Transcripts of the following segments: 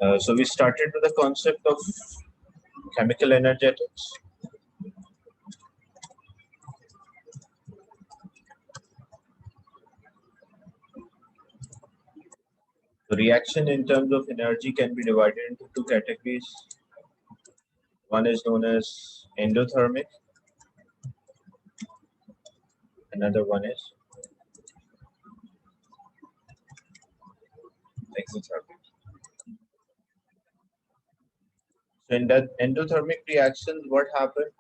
So we started with the concept of chemical energetics. The reaction in terms of energy can be divided into two categories. One is known as endothermic, another one is exothermic. So in that endothermic reactions, what happened?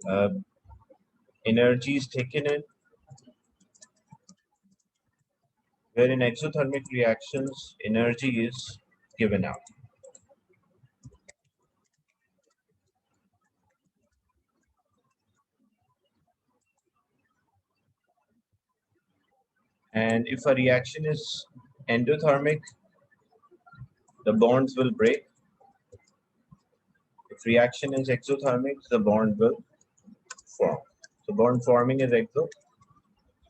Uh, Energy is taken in, where in exothermic reactions, energy is given out. And if a reaction is endothermic, the bonds will break. If reaction is exothermic, the bond will form. So bond forming is exo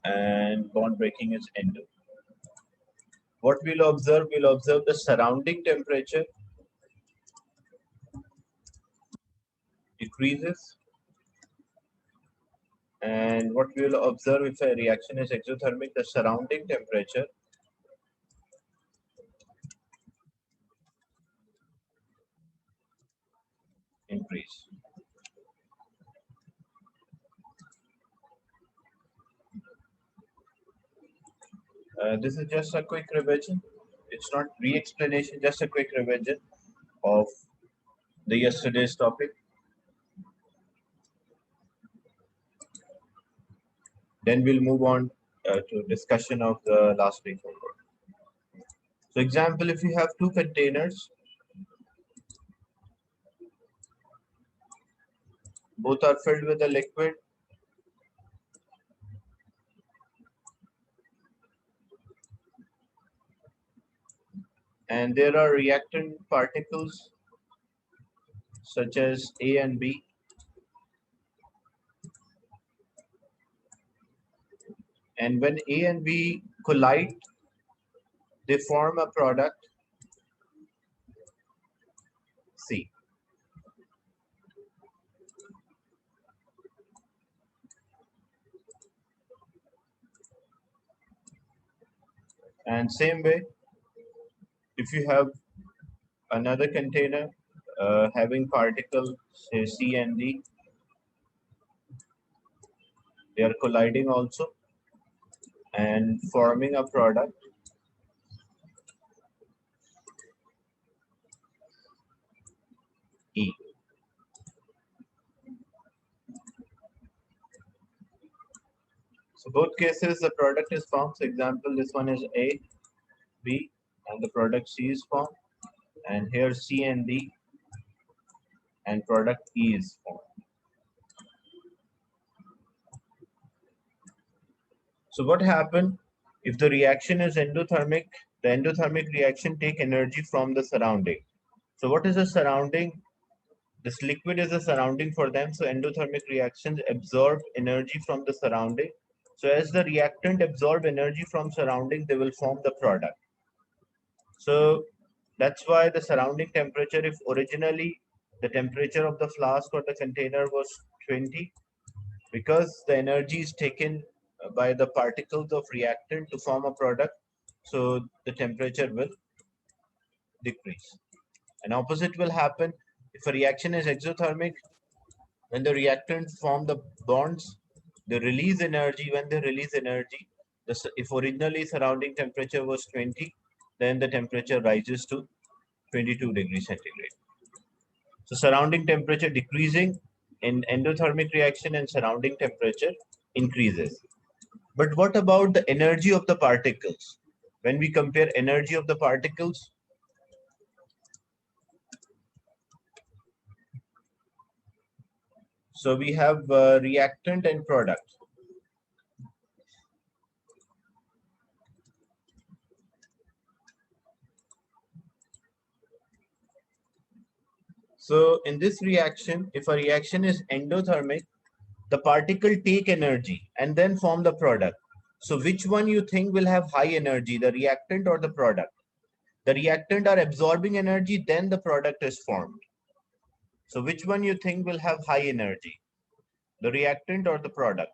and bond breaking is endo. What we'll observe the surrounding temperature decreases, and what we will observe if a reaction is exothermic, the surrounding temperature increase. This is just a quick revision. It's not re-explanation, just a quick revision of the yesterday's topic. Then we'll move on to discussion of the last week. So example, if you have two containers, both are filled with a liquid, and there are reactant particles such as A and B. And when A and B collide, they form a product C. And same way, if you have another container having particles say C and D, they are colliding also and forming a product E. So both cases the product is formed. So example, this one is A, B, and the product C is formed. And here C and D and product E is formed. So what happened if the reaction is endothermic? The endothermic reaction take energy from the surrounding. So what is the surrounding? This liquid is a surrounding for them. So endothermic reactions absorb energy from the surrounding. So as the reactant absorb energy from surrounding, they will form the product. So that's why the surrounding temperature, if originally the temperature of the flask or the container was 20, because the energy is taken by the particles of reactant to form a product, so the temperature will decrease. And opposite will happen if a reaction is exothermic. When the reactants form the bonds, they release energy. When they release energy, if originally surrounding temperature was 20, then the temperature rises to 22 degrees centigrade. So surrounding temperature decreasing in endothermic reaction and surrounding temperature increases. But what about the energy of the particles? When we compare energy of the particles, so we have reactant and product. So in this reaction, if a reaction is endothermic, the particle take energy and then form the product. So which one you think will have high energy, the reactant or the product? The reactant are absorbing energy, then the product is formed. So which one you think will have high energy? The reactant or the product?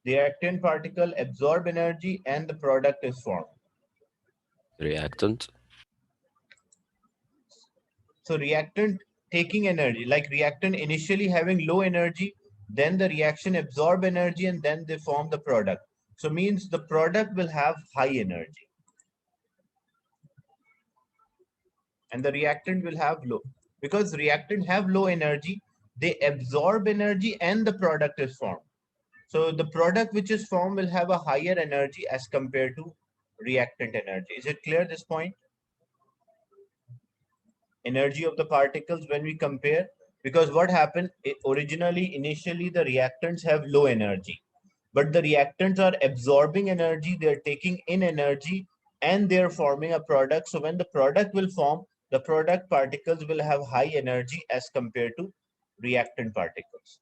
The reactant particle absorb energy and the product is formed. Reactant. So reactant taking energy, like reactant initially having low energy, then the reaction absorb energy and then they form the product. So means the product will have high energy and the reactant will have low. Because reactant have low energy, they absorb energy and the product is formed. So the product which is formed will have a higher energy as compared to reactant energy. Is it clear this point? Energy of the particles when we compare, because what happened originally, initially the reactants have low energy, but the reactants are absorbing energy, they're taking in energy and they're forming a product. So when the product will form, the product particles will have high energy as compared to reactant particles.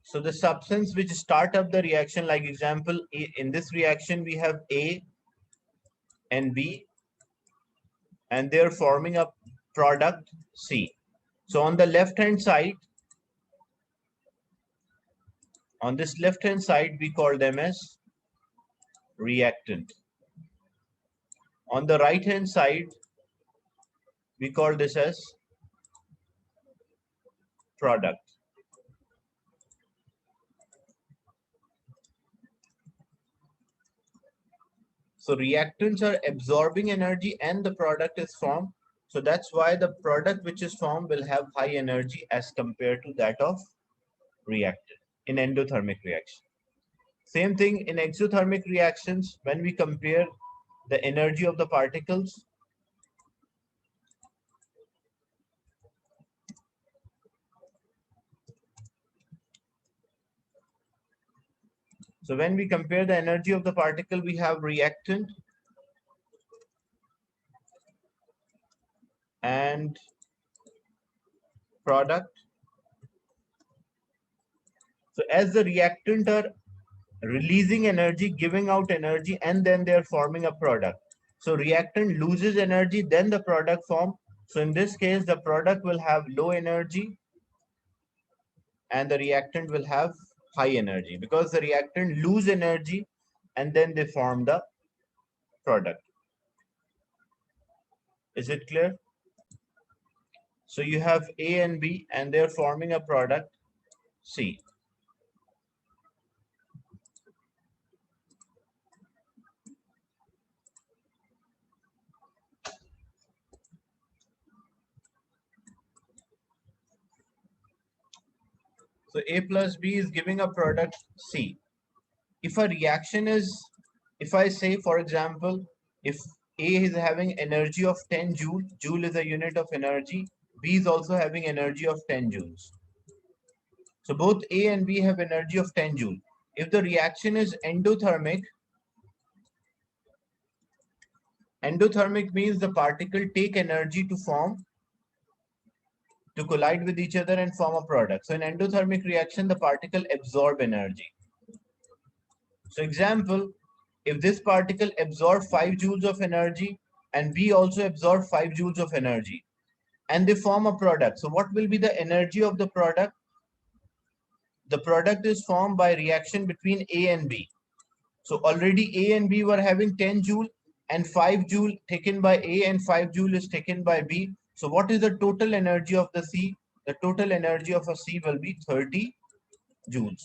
So the substance which start up the reaction, like example, in this reaction we have A and B and they're forming a product C. So on the left hand side, on this left hand side, we call them as reactant. On the right hand side, we call this as product. So reactants are absorbing energy and the product is formed. So that's why the product which is formed will have high energy as compared to that of reactant in endothermic reaction. Same thing in exothermic reactions when we compare the energy of the particles. So when we compare the energy of the particle, we have reactant and product. So as the reactant are releasing energy, giving out energy, and then they're forming a product. So reactant loses energy, then the product form. So in this case, the product will have low energy and the reactant will have high energy because the reactant lose energy and then they form the product. Is it clear? So you have A and B and they're forming a product C. So A plus B is giving a product C. If a reaction is, if I say, for example, if A is having energy of 10 joule, joule is a unit of energy, B is also having energy of 10 joules. So both A and B have energy of 10 joule. If the reaction is endothermic, endothermic means the particle take energy to form, to collide with each other and form a product. So in endothermic reaction, the particle absorb energy. So example, if this particle absorb 5 joules of energy and B also absorb 5 joules of energy and they form a product. So what will be the energy of the product? The product is formed by reaction between A and B. So already A and B were having 10 joule and 5 joule taken by A and 5 joule is taken by B. So what is the total energy of the C? The total energy of a C will be 30 joules.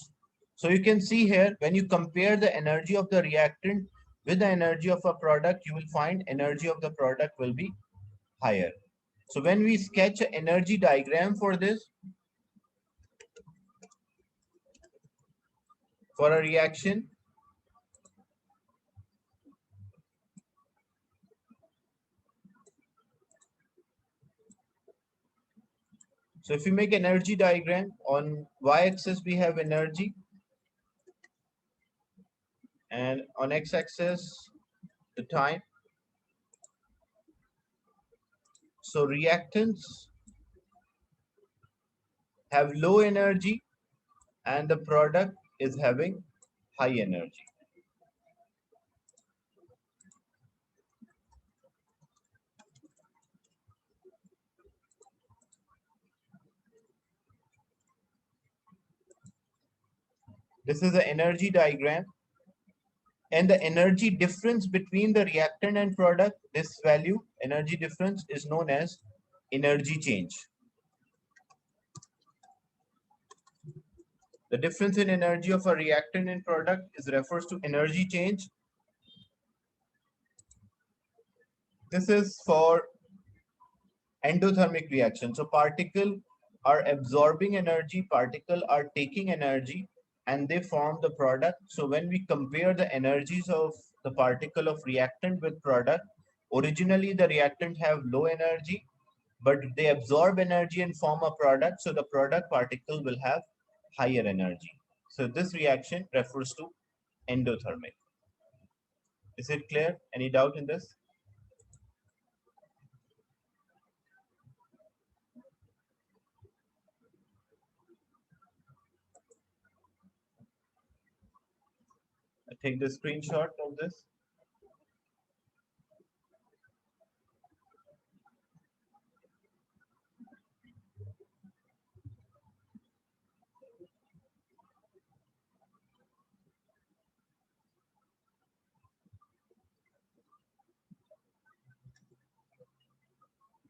So you can see here, when you compare the energy of the reactant with the energy of a product, you will find energy of the product will be higher. So when we sketch an energy diagram for this, for a reaction, so if we make energy diagram, on y-axis we have energy and on x-axis the time. So reactants have low energy and the product is having high energy. This is the energy diagram, and the energy difference between the reactant and product, this value, energy difference, is known as energy change. The difference in energy of a reactant and product is refers to energy change. This is for endothermic reaction. So particle are absorbing energy, particle are taking energy, and they form the product. So when we compare the energies of the particle of reactant with product, originally the reactant have low energy, but they absorb energy and form a product. So the product particle will have higher energy. So this reaction refers to endothermic. Is it clear? Any doubt in this? I take the screenshot of this.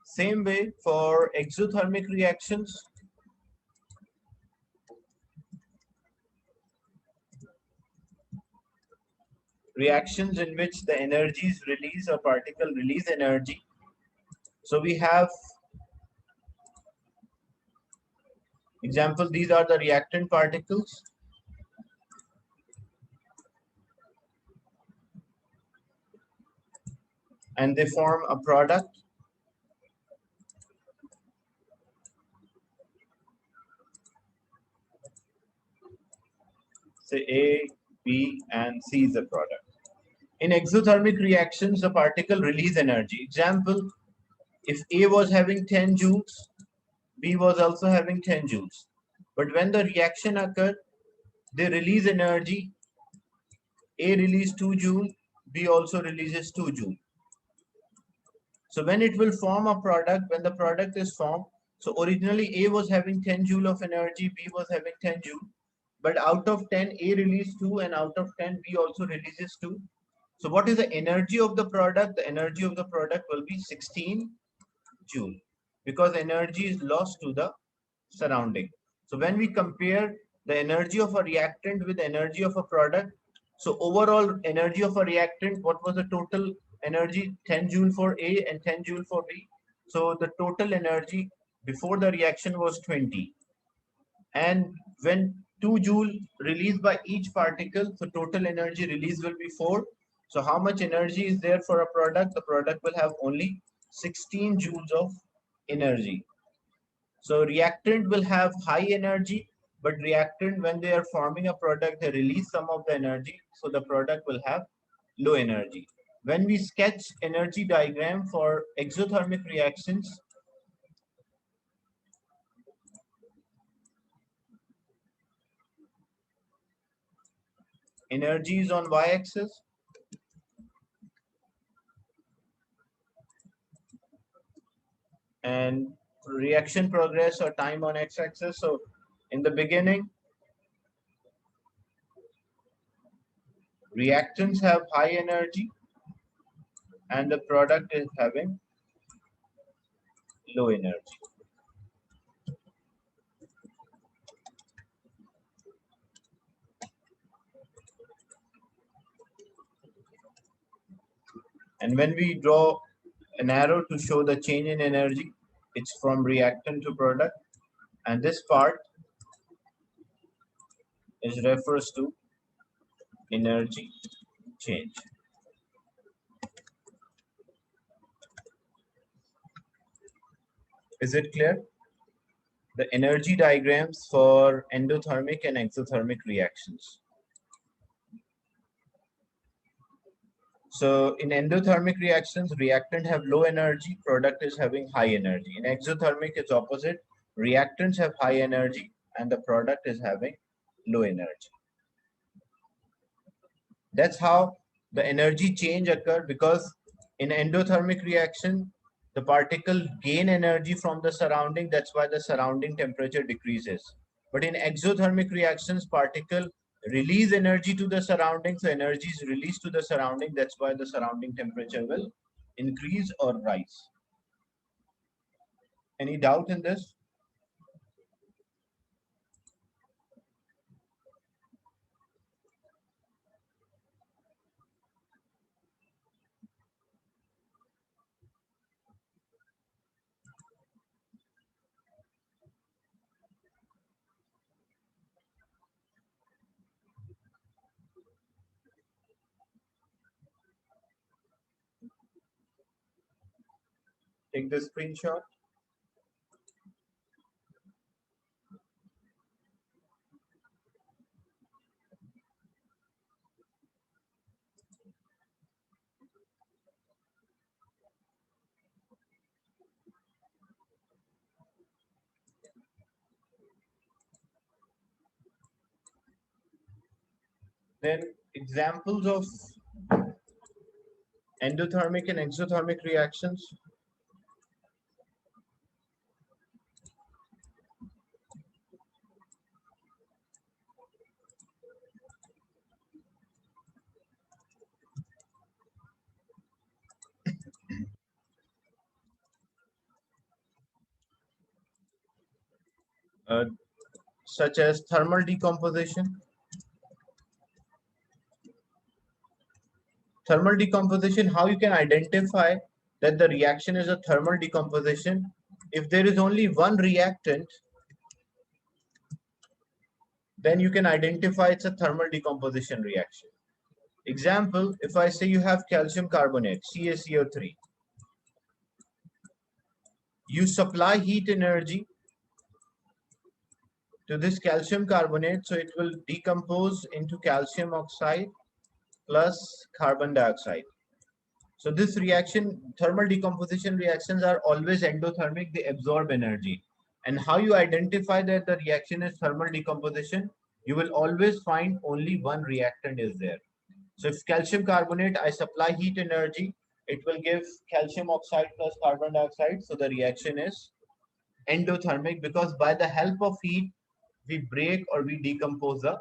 Same way for exothermic reactions. Reactions in which the energies release or particle release energy. So we have example, these are the reactant particles. And they form a product. Say A, B, and C is the product. In exothermic reactions, the particle release energy. Example, if A was having 10 joules, B was also having 10 joules. But when the reaction occurred, they release energy. A releases 2 joule, B also releases 2 joule. So when it will form a product, when the product is formed, so originally A was having 10 joule of energy, B was having 10 joule. But out of 10, A releases 2, and out of 10, B also releases 2. So what is the energy of the product? The energy of the product will be 16 joule, because energy is lost to the surrounding. So when we compare the energy of a reactant with the energy of a product, so overall energy of a reactant, what was the total energy? 10 joule for A and 10 joule for B. So the total energy before the reaction was 20. And when 2 joule released by each particle, so total energy release will be 4. So how much energy is there for a product? The product will have only 16 joules of energy. So reactant will have high energy, but reactant, when they are forming a product, they release some of the energy. So the product will have low energy. When we sketch energy diagram for exothermic reactions, energy is on y-axis, and reaction progress or time on x-axis. So in the beginning, reactants have high energy and the product is having low energy. And when we draw an arrow to show the change in energy, it's from reactant to product, and this part is refers to energy change. Is it clear? The energy diagrams for endothermic and exothermic reactions. So in endothermic reactions, reactant have low energy, product is having high energy. In exothermic, it's opposite. Reactants have high energy and the product is having low energy. That's how the energy change occur, because in endothermic reaction, the particle gain energy from the surrounding. That's why the surrounding temperature decreases. But in exothermic reactions, particle release energy to the surrounding. So energy is released to the surrounding. That's why the surrounding temperature will increase or rise. Any doubt in this? Take the screenshot. Then examples of endothermic and exothermic reactions. Uh, Such as thermal decomposition. Thermal decomposition, how you can identify that the reaction is a thermal decomposition? If there is only one reactant, then you can identify it's a thermal decomposition reaction. Example, if I say you have calcium carbonate, CaCO3, you supply heat energy to this calcium carbonate, so it will decompose into calcium oxide plus carbon dioxide. So this reaction, thermal decomposition reactions are always endothermic, they absorb energy. And how you identify that the reaction is thermal decomposition? You will always find only one reactant is there. So if calcium carbonate, I supply heat energy, it will give calcium oxide plus carbon dioxide. So the reaction is endothermic, because by the help of heat, we break or we decompose the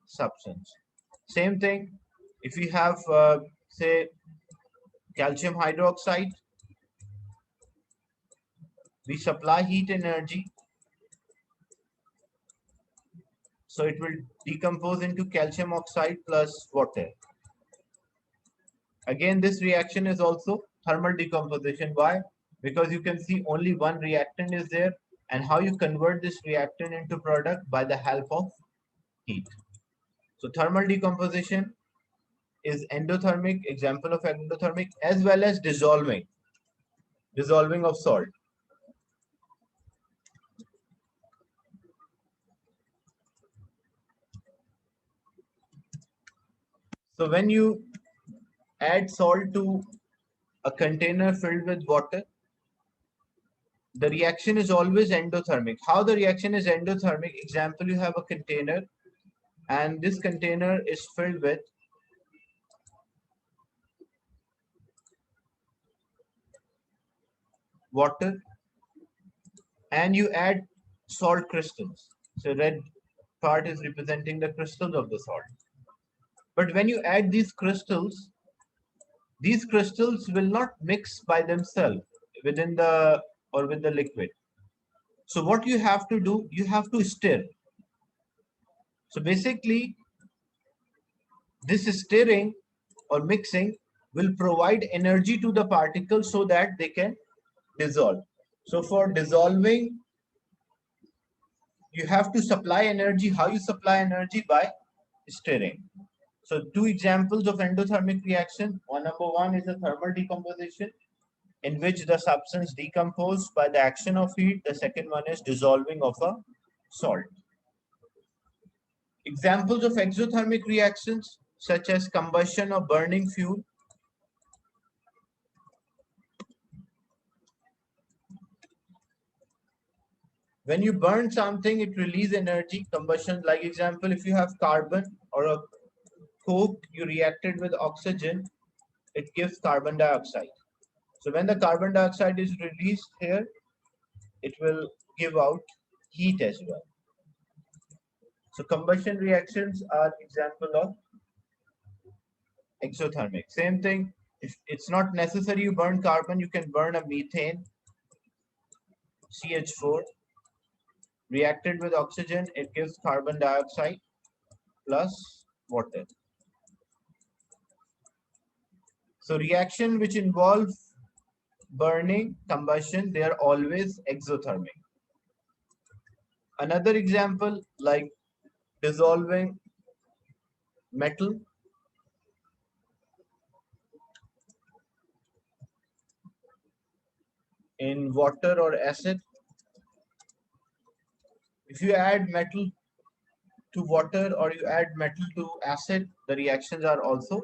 substance. Same thing, if we have, say, calcium hydroxide, we supply heat energy, so it will decompose into calcium oxide plus water. Again, this reaction is also thermal decomposition. Why? Because you can see only one reactant is there, and how you convert this reactant into product? By the help of heat. So thermal decomposition is endothermic, example of endothermic, as well as dissolving of salt. So when you add salt to a container filled with water, the reaction is always endothermic. How the reaction is endothermic? Example, you have a container, and this container is filled with water, and you add salt crystals. So red part is representing the crystals of the salt. But when you add these crystals will not mix by themselves within the or with the liquid. So what you have to do, you have to stir. So basically, this stirring or mixing will provide energy to the particles so that they can dissolve. So for dissolving, you have to supply energy. How you supply energy? By stirring. So two examples of endothermic reaction. Number one is a thermal decomposition, in which the substance decomposed by the action of heat. The second one is dissolving of a salt. Examples of exothermic reactions, such as combustion or burning fuel. When you burn something, it releases energy, combustion. Like example, if you have carbon or a coke, you reacted with oxygen, it gives carbon dioxide. So when the carbon dioxide is released here, it will give out heat as well. So combustion reactions are example of exothermic. Same thing, if it's not necessary you burn carbon, you can burn a methane, CH4, reacted with oxygen, it gives carbon dioxide plus water. So reaction which involve burning, combustion, they are always exothermic. Another example, like dissolving metal in water or acid. If you add metal to water or you add metal to acid, the reactions are also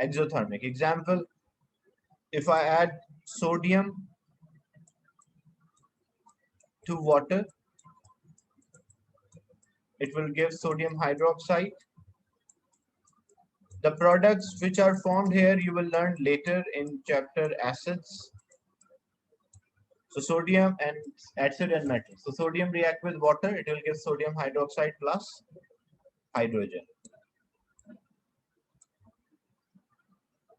exothermic. Example, if I add sodium to water, it will give sodium hydroxide. The products which are formed here you will learn later in chapter acids. So sodium and acid and metal. So sodium react with water, it will give sodium hydroxide plus hydrogen.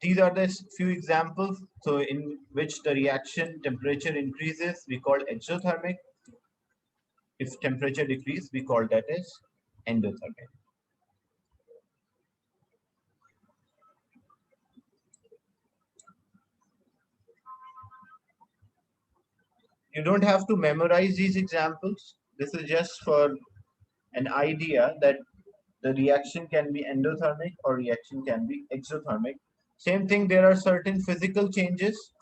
These are the few examples. So in which the reaction temperature increases, we call exothermic. If temperature decrease, we call that as endothermic. You don't have to memorize these examples. This is just for an idea that the reaction can be endothermic or reaction can be exothermic. Same thing, there are certain physical changes.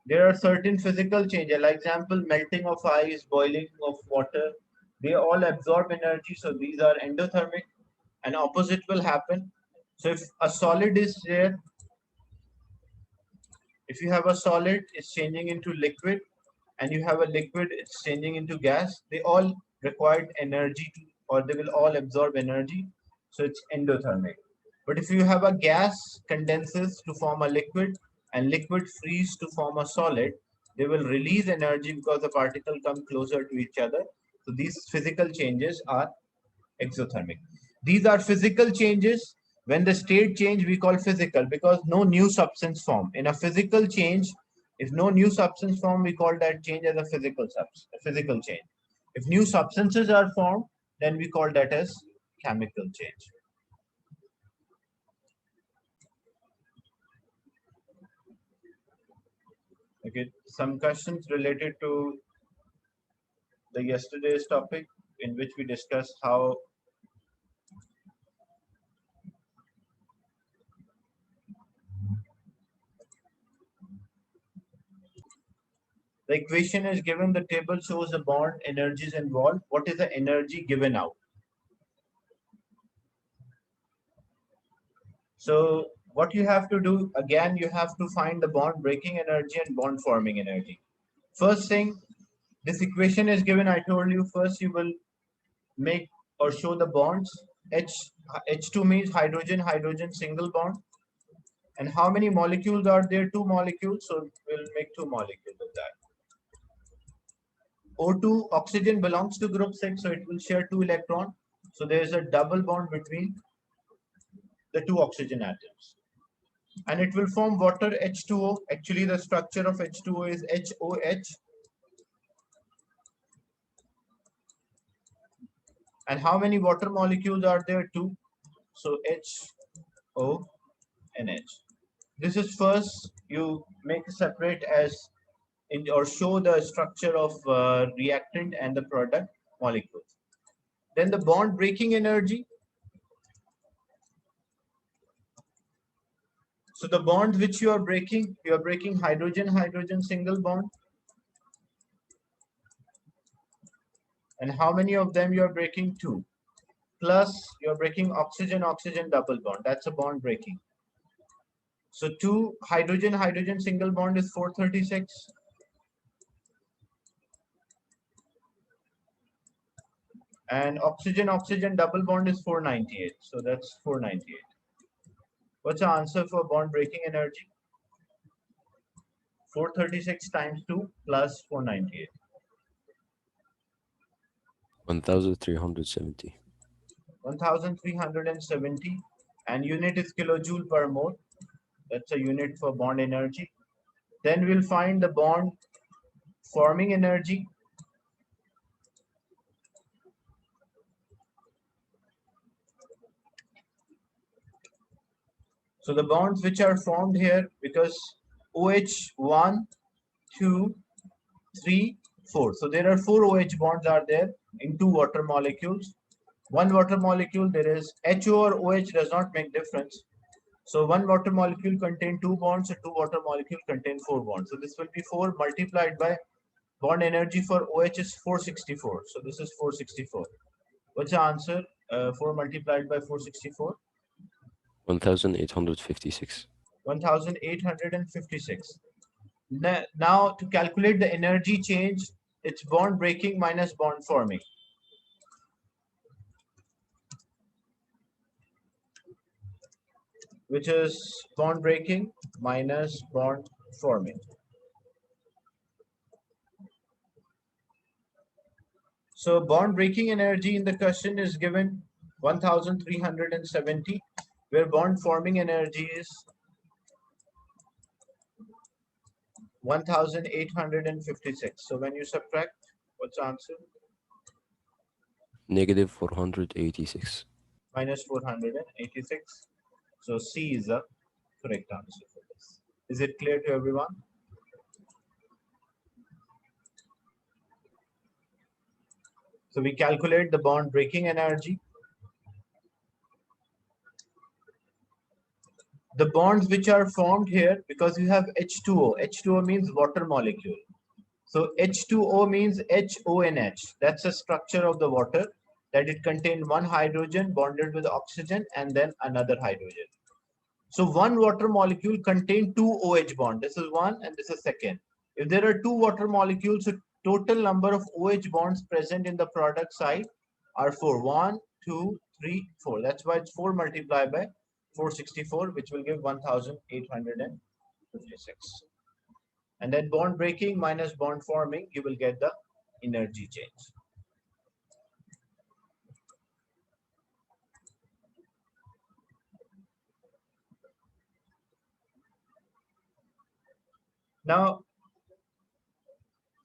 There are certain physical changes, like example, melting of ice, boiling of water. They all absorb energy, so these are endothermic. And opposite will happen. So if a solid is there, if you have a solid, it's changing into liquid, and you have a liquid, it's changing into gas. They all require energy to, or they will all absorb energy. So it's endothermic. But if you have a gas condenses to form a liquid and liquid freeze to form a solid, they will release energy because the particle come closer to each other. So these physical changes are exothermic. These are physical changes. When the state change, we call physical because no new substance form. In a physical change, if no new substance form, we call that change as a physical change. If new substances are formed, then we call that as chemical change. Okay, some questions related to the yesterday's topic in which we discussed how the equation is given, the table shows the bond energies involved. What is the energy given out? So what you have to do, again, you have to find the bond breaking energy and bond forming energy. First thing, this equation is given, I told you, first you will make or show the bonds. H2 means hydrogen, hydrogen single bond. And how many molecules are there? Two molecules, so we'll make two molecules of that. O2, oxygen belongs to group 6, so it will share two electrons. So there is a double bond between the two oxygen atoms. And it will form water, H2O. Actually, the structure of H2O is HOH. And how many water molecules are there? Two. So HO and H. This is first, you make separate as in or show the structure of reactant and the product molecules. Then the bond breaking energy. So the bonds which you are breaking hydrogen, hydrogen single bond. And how many of them you are breaking? Two. Plus you are breaking oxygen, oxygen double bond. That's a bond breaking. So 2 hydrogen single bond is 436. And oxygen double bond is 498. So that's 498. What's the answer for bond breaking energy? 436 times 2 plus 498. 1370. 1370, and unit is kilojoule per mole. That's a unit for bond energy. Then we'll find the bond forming energy. So the bonds which are formed here, because OH1, 2, 3, 4. So there are 4 OH bonds are there in 2 water molecules. One water molecule, there is HO or OH does not make difference. So one water molecule contain 2 bonds, and 2 water molecule contain 4 bonds. So this will be 4 multiplied by bond energy for OH is 464. So this is 464. What's the answer? 4 multiplied by 464? 1856. 1856. Now to calculate the energy change, it's bond breaking minus bond forming. Which is bond breaking minus bond forming. So bond breaking energy in the question is given 1370, where bond forming energy is 1856. So when you subtract, what's the answer? Negative 486. Minus 486. So C is the correct answer for this. Is it clear to everyone? So we calculate the bond breaking energy. The bonds which are formed here, because you have H2O. H2O means water molecule. So H2O means HONH. That's the structure of the water, that it contains one hydrogen bonded with oxygen and then another hydrogen. So one water molecule contains 2 OH bonds. This is one and this is second. If there are 2 water molecules, so total number of OH bonds present in the product side are 4. 1, 2, 3, 4. That's why it's 4 multiplied by 464, which will give 1856. And then bond breaking minus bond forming, you will get the energy change. Now,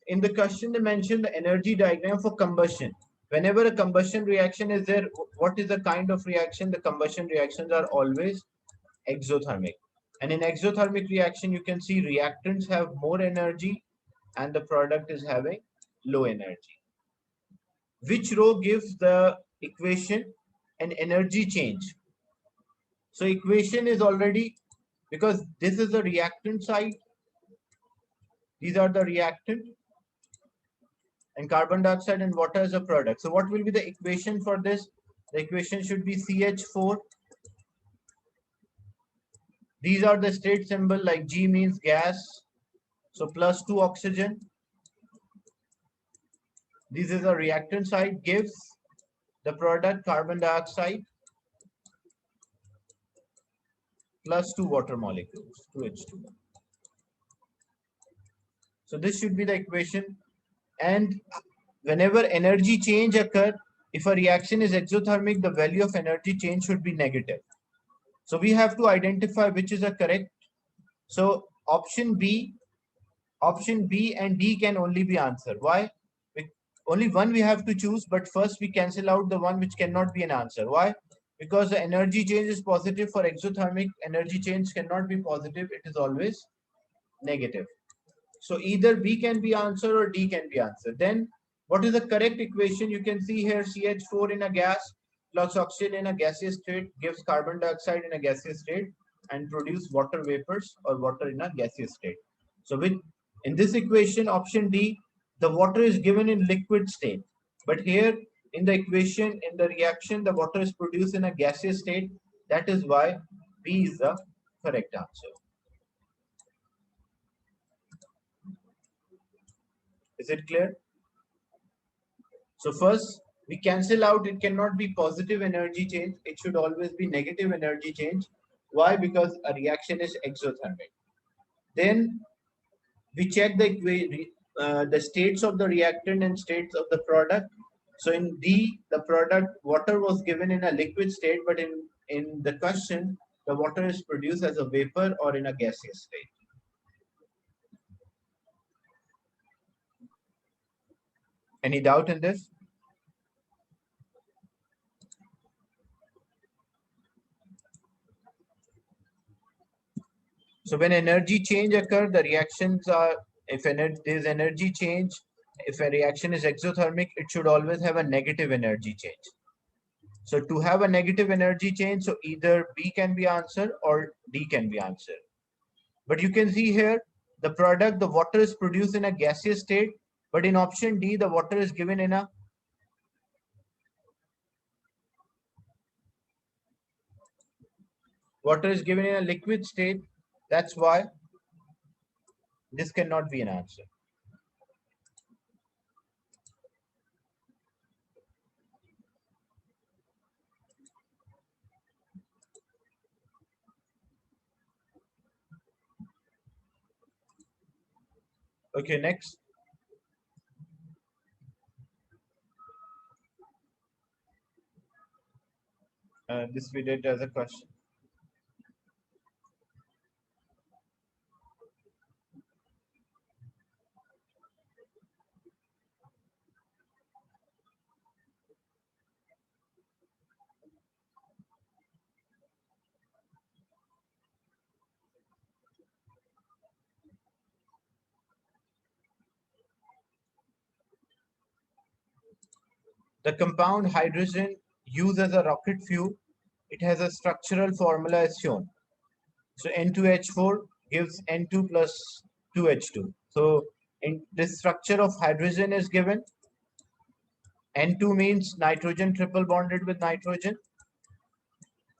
in the question, they mentioned the energy diagram for combustion. Whenever a combustion reaction is there, what is the kind of reaction? The combustion reactions are always exothermic. And in exothermic reaction, you can see reactants have more energy and the product is having low energy. Which row gives the equation and energy change? So equation is already, because this is the reactant side, these are the reactant, and carbon dioxide and water is a product. So what will be the equation for this? The equation should be CH4. These are the state symbol, like G means gas. So plus 2 oxygen. This is the reactant side, gives the product carbon dioxide plus 2 water molecules, 2H2. So this should be the equation. And whenever energy change occur, if a reaction is exothermic, the value of energy change should be negative. So we have to identify which is a correct. So option B and D can only be answered. Why? Only one we have to choose, but first we cancel out the one which cannot be an answer. Why? Because the energy change is positive. For exothermic, energy change cannot be positive. It is always negative. So either B can be answered or D can be answered. Then what is the correct equation? You can see here CH4 in a gas plus oxygen in a gaseous state gives carbon dioxide in a gaseous state and produce water vapors or water in a gaseous state. So in this equation, option D, the water is given in liquid state. But here in the equation, in the reaction, the water is produced in a gaseous state. That is why B is the correct answer. Is it clear? So first, we cancel out, it cannot be positive energy change. It should always be negative energy change. Why? Because a reaction is exothermic. Then we check the states of the reactant and states of the product. So in D, the product water was given in a liquid state, but in the question, the water is produced as a vapor or in a gaseous state. Any doubt in this? So when energy change occur, the reactions are, if there's energy change, if a reaction is exothermic, it should always have a negative energy change. So to have a negative energy change, so either B can be answered or D can be answered. But you can see here, the product, the water is produced in a gaseous state, but in option D, the water is given in a liquid state. That's why this cannot be an answer. Okay, next. This we did as a question. The compound hydrogen used as a rocket fuel, it has a structural formula as shown. So N2H4 gives N2 plus 2H2. So in this structure of hydrogen is given. N2 means nitrogen triple bonded with nitrogen,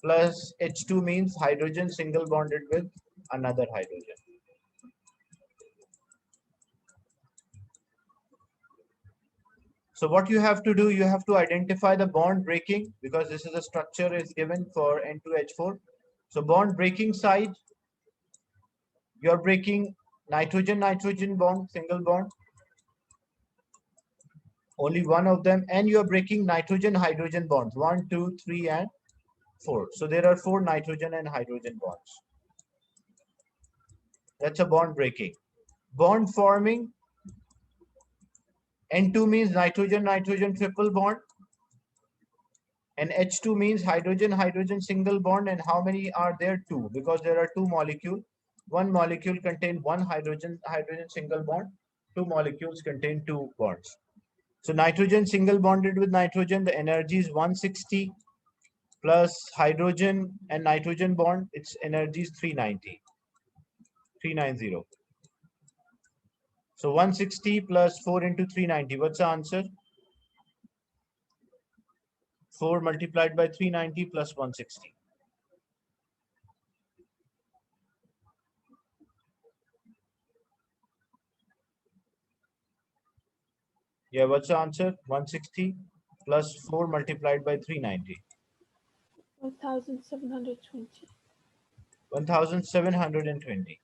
plus H2 means hydrogen single bonded with another hydrogen. So what you have to do, you have to identify the bond breaking, because this is a structure is given for N2H4. So bond breaking side, you are breaking nitrogen-nitrogen bond, single bond, only one of them, and you are breaking nitrogen-hydrogen bonds, 1, 2, 3, and 4. So there are 4 nitrogen and hydrogen bonds. That's a bond breaking. Bond forming, N2 means nitrogen-nitrogen triple bond, and H2 means hydrogen-hydrogen single bond. And how many are there? 2, because there are 2 molecules. One molecule contains 1 hydrogen single bond. 2 molecules contain 2 bonds. So nitrogen single bonded with nitrogen, the energy is 160, plus hydrogen and nitrogen bond, its energy is 390. So 160 plus 4 into 390. What's the answer? 4 multiplied by 390 plus 160. Yeah, what's the answer? 160 plus 4 multiplied by 390. 1720. 1720.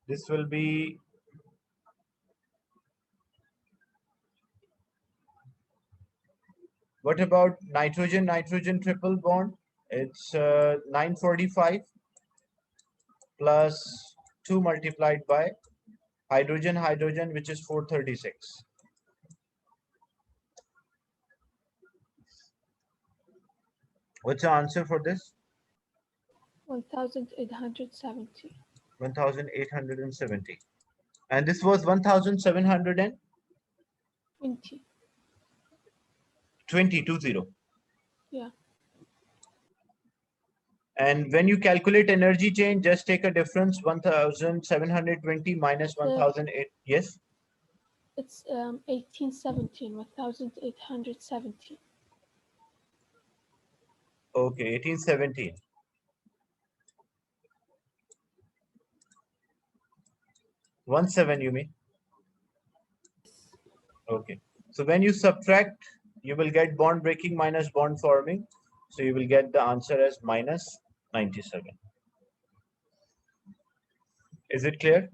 This will be, what about nitrogen-nitrogen triple bond? It's 945 plus 2 multiplied by hydrogen-hydrogen, which is 436. What's the answer for this? 1870. 1870. And this was 1720. 20. Yeah. And when you calculate energy change, just take a difference, 1720 minus 1008. Yes? It's 1817, 1817. Okay, 1817. 17 you mean? Okay. So when you subtract, you will get bond breaking minus bond forming. So you will get the answer as minus 97. Is it clear?